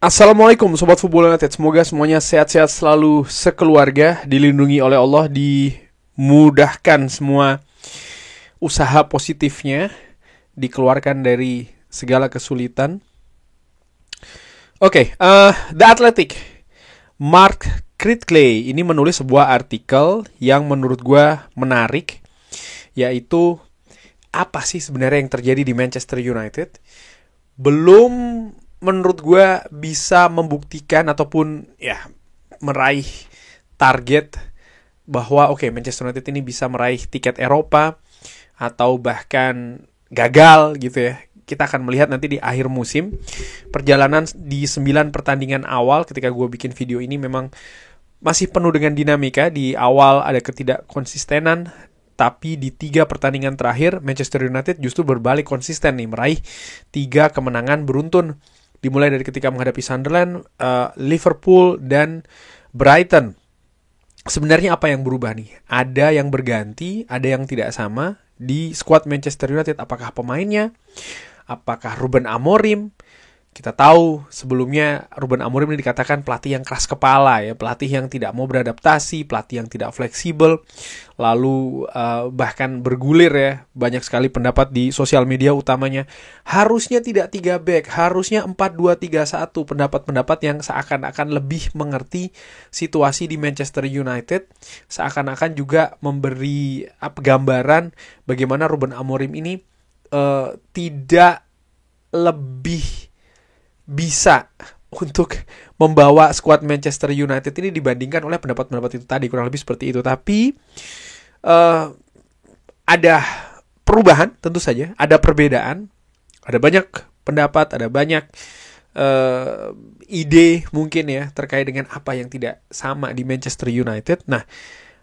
Assalamualaikum Sobat Football United. Semoga semuanya sehat-sehat selalu sekeluarga, dilindungi oleh Allah, dimudahkan semua usaha positifnya, dikeluarkan dari segala kesulitan. The Athletic, Mark Critley ini menulis sebuah artikel yang menurut gue menarik, yaitu apa sih sebenarnya yang terjadi di Manchester United. Belum menurut gue bisa membuktikan ataupun meraih target bahwa Manchester United ini bisa meraih tiket Eropa atau bahkan gagal gitu ya. Kita akan melihat nanti di akhir musim. Perjalanan di 9 pertandingan awal ketika gue bikin video ini memang masih penuh dengan dinamika. Di awal ada ketidakkonsistenan, tapi di 3 pertandingan terakhir Manchester United justru berbalik konsisten nih, meraih 3 kemenangan beruntun. Dimulai dari ketika menghadapi Sunderland, Liverpool, dan Brighton. Sebenarnya apa yang berubah nih? Ada yang berganti, ada yang tidak sama di skuad Manchester United. Apakah pemainnya? Apakah Ruben Amorim? Kita tahu sebelumnya Ruben Amorim ini dikatakan pelatih yang keras kepala ya, pelatih yang tidak mau beradaptasi, pelatih yang tidak fleksibel, lalu bahkan bergulir ya, banyak sekali pendapat di sosial media utamanya, harusnya tidak 3 back, harusnya 4-2-3-1, pendapat-pendapat yang seakan-akan lebih mengerti situasi di Manchester United, seakan-akan juga memberi gambaran bagaimana Ruben Amorim ini tidak lebih bisa untuk membawa skuad Manchester United ini dibandingkan oleh pendapat-pendapat itu tadi, kurang lebih seperti itu. Tapi ada perubahan, tentu saja ada perbedaan, ada banyak pendapat, ada banyak ide mungkin ya terkait dengan apa yang tidak sama di Manchester United. Nah,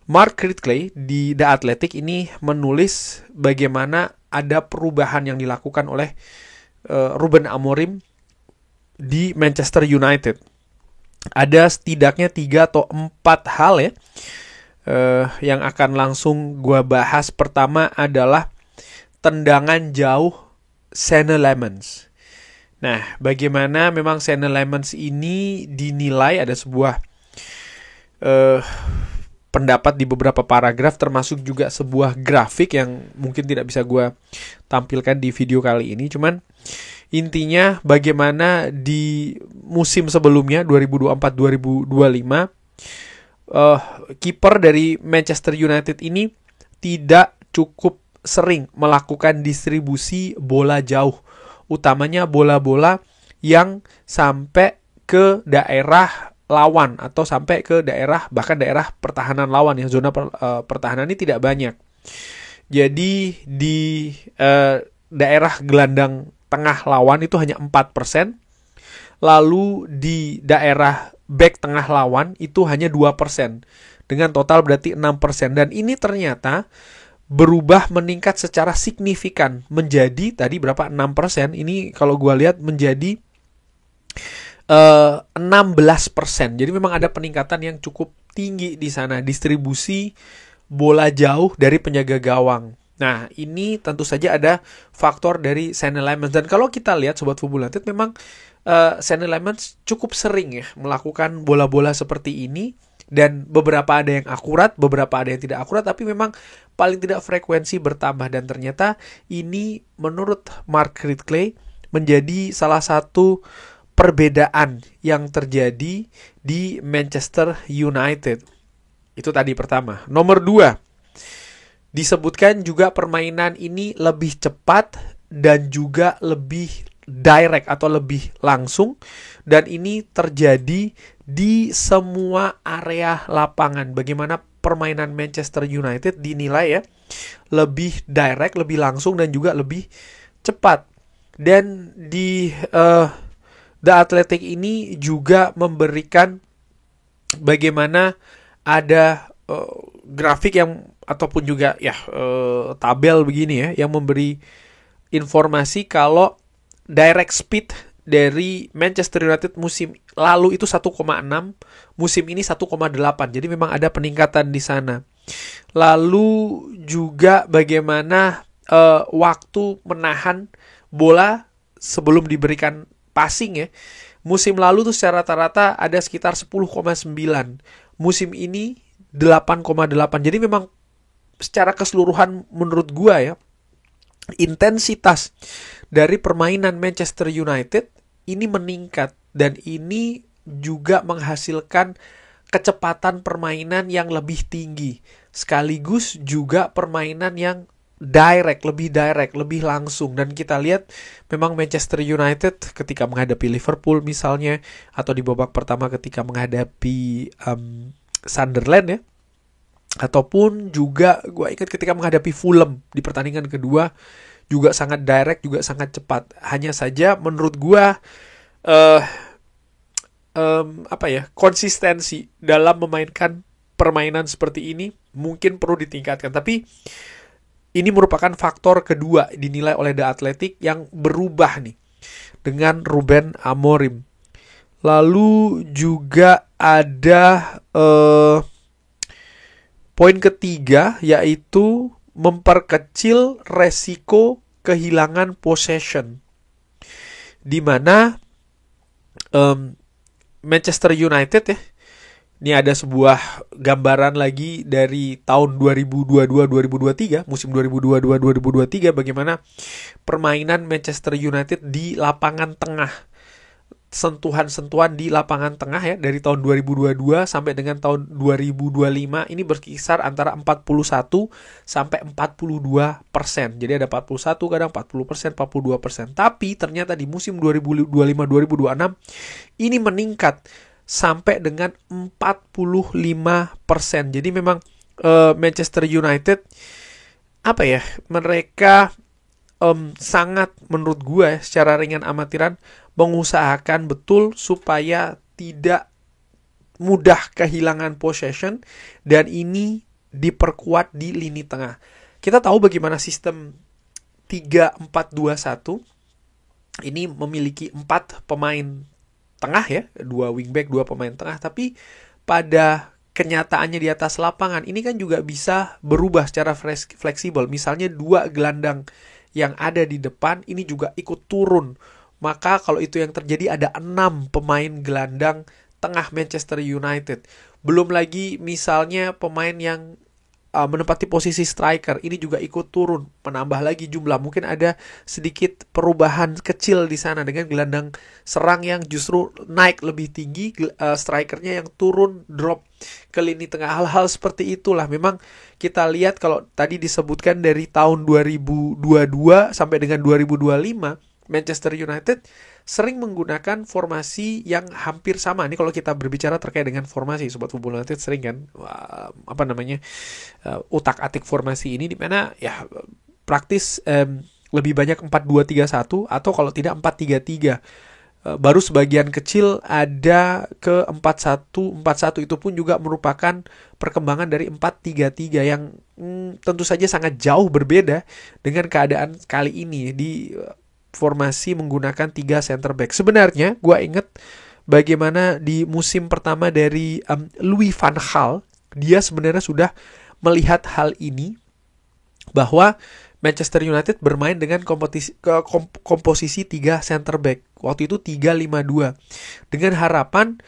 Mark Critley di The Athletic ini menulis bagaimana ada perubahan yang dilakukan oleh Ruben Amorim di Manchester United. Ada setidaknya 3 atau 4 hal ya yang akan langsung gue bahas. Pertama adalah tendangan jauh Senne Lammens. Nah, bagaimana memang Senne Lammens ini dinilai, ada sebuah pendapat di beberapa paragraf, termasuk juga sebuah grafik yang mungkin tidak bisa gue tampilkan di video kali ini. Cuman intinya bagaimana di musim sebelumnya 2024-2025 kiper dari Manchester United ini tidak cukup sering melakukan distribusi bola jauh, utamanya bola-bola yang sampai ke daerah lawan atau sampai ke daerah, bahkan daerah pertahanan lawan, yang zona pertahanan ini tidak banyak. Jadi di daerah gelandang tengah lawan itu hanya 4%, lalu di daerah back tengah lawan itu hanya 2%, dengan total berarti 6%. Dan ini ternyata berubah meningkat secara signifikan menjadi tadi berapa? 6%. Ini kalau gue lihat menjadi 16%. Jadi memang ada peningkatan yang cukup tinggi di sana, distribusi bola jauh dari penjaga gawang. Nah, ini tentu saja ada faktor dari Senne Lammens. Dan kalau kita lihat Sobat Football United, memang Senne Lammens cukup sering ya melakukan bola-bola seperti ini. Dan beberapa ada yang akurat, beberapa ada yang tidak akurat, tapi memang paling tidak frekuensi bertambah. Dan ternyata ini menurut Mark Critley menjadi salah satu perbedaan yang terjadi di Manchester United. Itu tadi pertama. Nomor 2, disebutkan juga permainan ini lebih cepat dan juga lebih direct atau lebih langsung, dan ini terjadi di semua area lapangan. Bagaimana permainan Manchester United dinilai ya lebih direct, lebih langsung, dan juga lebih cepat. Dan di The Athletic ini juga memberikan bagaimana ada grafik yang ataupun juga tabel begini ya, yang memberi informasi kalau direct speed dari Manchester United musim lalu itu 1,6, musim ini 1,8. Jadi memang ada peningkatan di sana. Lalu juga bagaimana waktu menahan bola sebelum diberikan passing ya, Musim lalu tuh secara rata-rata ada sekitar 10,9. Musim ini 8,8. Jadi memang secara keseluruhan menurut gua ya, intensitas dari permainan Manchester United ini meningkat dan ini juga menghasilkan kecepatan permainan yang lebih tinggi, sekaligus juga permainan yang lebih direct, lebih langsung. Dan kita lihat memang Manchester United ketika menghadapi Liverpool misalnya, atau di babak pertama ketika menghadapi Sunderland ya, ataupun juga gue ingat ketika menghadapi Fulham di pertandingan kedua, juga sangat direct, juga sangat cepat. Hanya saja menurut gue konsistensi dalam memainkan permainan seperti ini mungkin perlu ditingkatkan. Tapi ini merupakan faktor kedua dinilai oleh The Athletic yang berubah nih dengan Ruben Amorim. Lalu juga ada poin ketiga, yaitu memperkecil resiko kehilangan possession, di mana Manchester United ya, ini ada sebuah gambaran lagi dari tahun 2022-2023, musim 2022-2023, bagaimana permainan Manchester United di lapangan tengah. Sentuhan-sentuhan di lapangan tengah ya, dari tahun 2022 sampai dengan tahun 2025 ini berkisar antara 41 sampai 42%. Jadi ada 41, kadang 40%, 42%. Tapi ternyata di musim 2025-2026 ini meningkat sampai dengan 45%. Jadi memang Manchester United mereka sangat, menurut gue secara ringan amatiran, mengusahakan betul supaya tidak mudah kehilangan possession, dan ini diperkuat di lini tengah. Kita tahu bagaimana sistem 3-4-2-1 ini memiliki 4 pemain tengah ya, 2 wingback, 2 pemain tengah, tapi pada kenyataannya di atas lapangan ini kan juga bisa berubah secara fleksibel. Misalnya 2 gelandang yang ada di depan ini juga ikut turun. Maka kalau itu yang terjadi, ada 6 pemain gelandang tengah Manchester United. Belum lagi misalnya pemain yang menempati posisi striker, ini juga ikut turun, menambah lagi jumlah. Mungkin ada sedikit perubahan kecil di sana dengan gelandang serang yang justru naik lebih tinggi, strikernya yang turun drop ke lini tengah. Hal-hal seperti itulah memang kita lihat. Kalau tadi disebutkan dari tahun 2022 sampai dengan 2025, Manchester United sering menggunakan formasi yang hampir sama. Ini kalau kita berbicara terkait dengan formasi, Sobat Football United sering kan utak-atik formasi ini, di mana ya praktis lebih banyak 4-2-3-1 atau kalau tidak 4-3-3. Baru sebagian kecil ada ke 4-1-4-1, itu pun juga merupakan perkembangan dari 4-3-3 yang tentu saja sangat jauh berbeda dengan keadaan kali ini di formasi menggunakan 3 center back. Sebenarnya gue inget bagaimana di musim pertama dari Louis van Gaal, dia sebenarnya sudah melihat hal ini, bahwa Manchester United bermain dengan komposisi 3 center back. Waktu itu 3-5-2, dengan harapan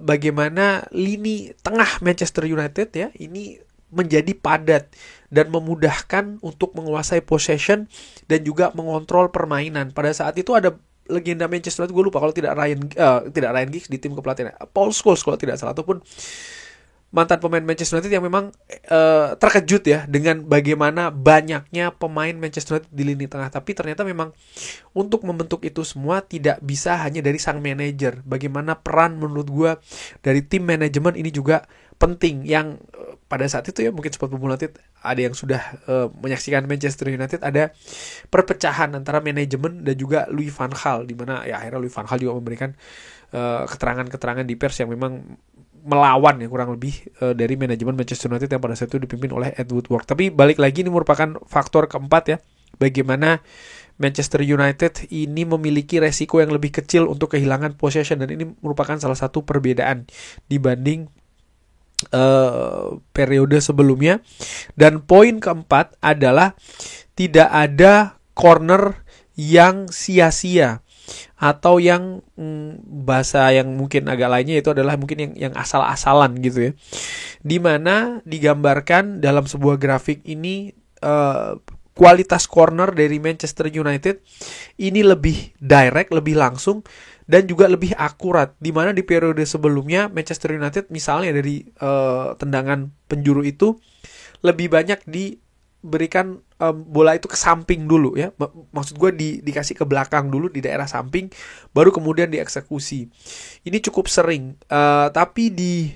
bagaimana lini tengah Manchester United ya ini menjadi padat dan memudahkan untuk menguasai possession dan juga mengontrol permainan. Pada saat itu ada legenda Manchester United, gue lupa, kalau tidak Ryan Giggs di tim kepelatihan, Paul Scholes kalau tidak salah, ataupun mantan pemain Manchester United yang memang terkejut ya dengan bagaimana banyaknya pemain Manchester United di lini tengah. Tapi ternyata memang untuk membentuk itu semua tidak bisa hanya dari sang manajer. Bagaimana peran menurut gue dari tim manajemen ini juga penting, yang pada saat itu ya mungkin Sobat Football United ada yang sudah menyaksikan Manchester United, ada perpecahan antara manajemen dan juga Louis van Gaal, di mana ya akhirnya Louis van Gaal juga memberikan keterangan-keterangan di pers yang memang melawan ya kurang lebih dari manajemen Manchester United yang pada saat itu dipimpin oleh Ed Woodward. Tapi balik lagi, ini merupakan faktor keempat ya, bagaimana Manchester United ini memiliki resiko yang lebih kecil untuk kehilangan possession, dan ini merupakan salah satu perbedaan dibanding periode sebelumnya. Dan poin keempat adalah tidak ada corner yang sia-sia atau yang bahasa yang mungkin agak lainnya itu adalah mungkin yang asal-asalan gitu ya. Dimana digambarkan dalam sebuah grafik ini kualitas corner dari Manchester United ini lebih direct, lebih langsung, dan juga lebih akurat. Dimana di periode sebelumnya Manchester United misalnya dari tendangan penjuru itu lebih banyak diberikan bola itu ke samping dulu ya. Maksud gue dikasih ke belakang dulu di daerah samping, baru kemudian dieksekusi. Ini cukup sering. Tapi di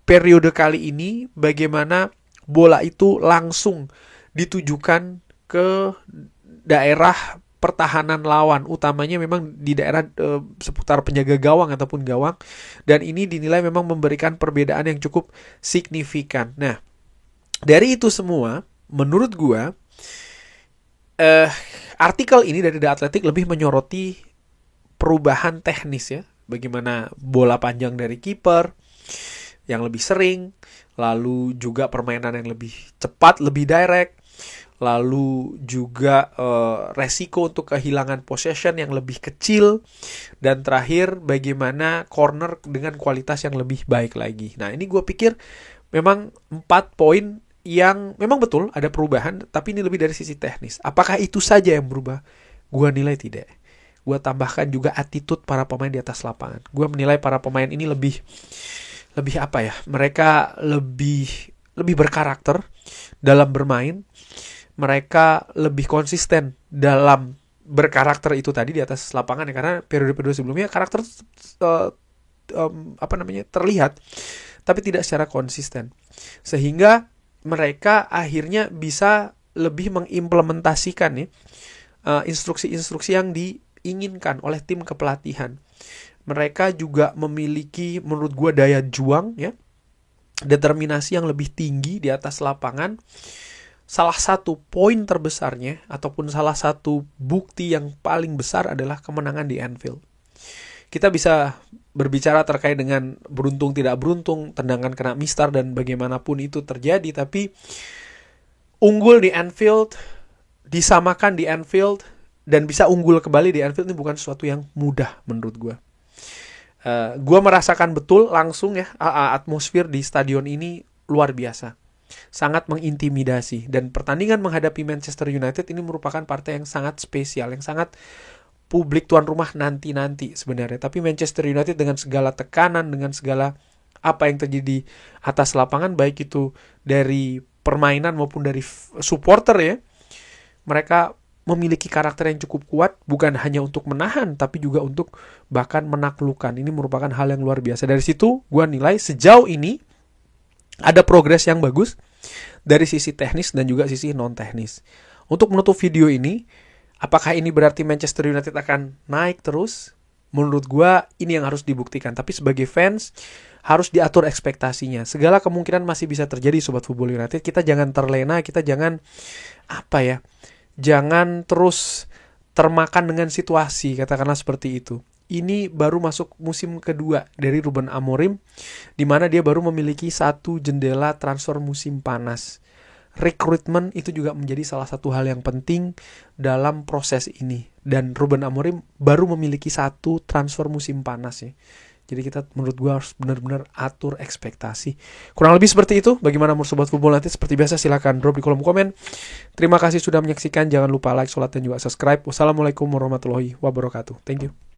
periode kali ini bagaimana bola itu langsung ditujukan ke daerah pertahanan lawan, utamanya memang di daerah seputar penjaga gawang ataupun gawang, dan ini dinilai memang memberikan perbedaan yang cukup signifikan. Nah, dari itu semua, menurut gua artikel ini dari The Athletic lebih menyoroti perubahan teknis ya, bagaimana bola panjang dari kiper yang lebih sering, lalu juga permainan yang lebih cepat, lebih direct, lalu juga resiko untuk kehilangan possession yang lebih kecil, dan terakhir bagaimana corner dengan kualitas yang lebih baik lagi. Nah, ini gue pikir memang 4 poin yang memang betul ada perubahan, tapi ini lebih dari sisi teknis. Apakah itu saja yang berubah? Gue nilai tidak. Gue tambahkan juga attitude para pemain di atas lapangan. Gue menilai para pemain ini lebih apa ya? Mereka lebih berkarakter dalam bermain. Mereka lebih konsisten dalam berkarakter itu tadi di atas lapangan ya, karena periode-periode sebelumnya karakter terlihat tapi tidak secara konsisten, sehingga mereka akhirnya bisa lebih mengimplementasikan ya instruksi-instruksi yang diinginkan oleh tim kepelatihan. Mereka juga memiliki menurut gue daya juang ya, determinasi yang lebih tinggi di atas lapangan. Salah satu poin terbesarnya ataupun salah satu bukti yang paling besar adalah kemenangan di Anfield. Kita bisa berbicara terkait dengan beruntung tidak beruntung, tendangan kena mistar dan bagaimanapun itu terjadi, tapi unggul di Anfield, disamakan di Anfield, dan bisa unggul kembali di Anfield ini bukan sesuatu yang mudah menurut gue. Gue merasakan betul langsung ya atmosfer di stadion ini luar biasa. Sangat mengintimidasi, dan pertandingan menghadapi Manchester United ini merupakan partai yang sangat spesial, yang sangat publik tuan rumah nanti sebenarnya. Tapi Manchester United dengan segala tekanan, dengan segala apa yang terjadi atas lapangan, baik itu dari permainan maupun dari supporter ya, mereka memiliki karakter yang cukup kuat, bukan hanya untuk menahan tapi juga untuk bahkan menaklukkan. Ini merupakan hal yang luar biasa. Dari situ gue nilai sejauh ini ada progres yang bagus dari sisi teknis dan juga sisi non-teknis. Untuk menutup video ini, apakah ini berarti Manchester United akan naik terus? Menurut gue ini yang harus dibuktikan. Tapi sebagai fans harus diatur ekspektasinya. Segala kemungkinan masih bisa terjadi Sobat Football United. Kita jangan terlena, kita jangan jangan terus termakan dengan situasi, katakanlah seperti itu. Ini baru masuk musim kedua dari Ruben Amorim, di mana dia baru memiliki satu jendela transfer musim panas. Rekrutmen itu juga menjadi salah satu hal yang penting dalam proses ini. Dan Ruben Amorim baru memiliki satu transfer musim panas ya. Jadi kita menurut gue harus benar-benar atur ekspektasi. Kurang lebih seperti itu. Bagaimana menurut Sobat Football nanti? Seperti biasa silahkan drop di kolom komen. Terima kasih sudah menyaksikan. Jangan lupa like, sholat, dan juga subscribe. Wassalamualaikum warahmatullahi wabarakatuh. Thank you.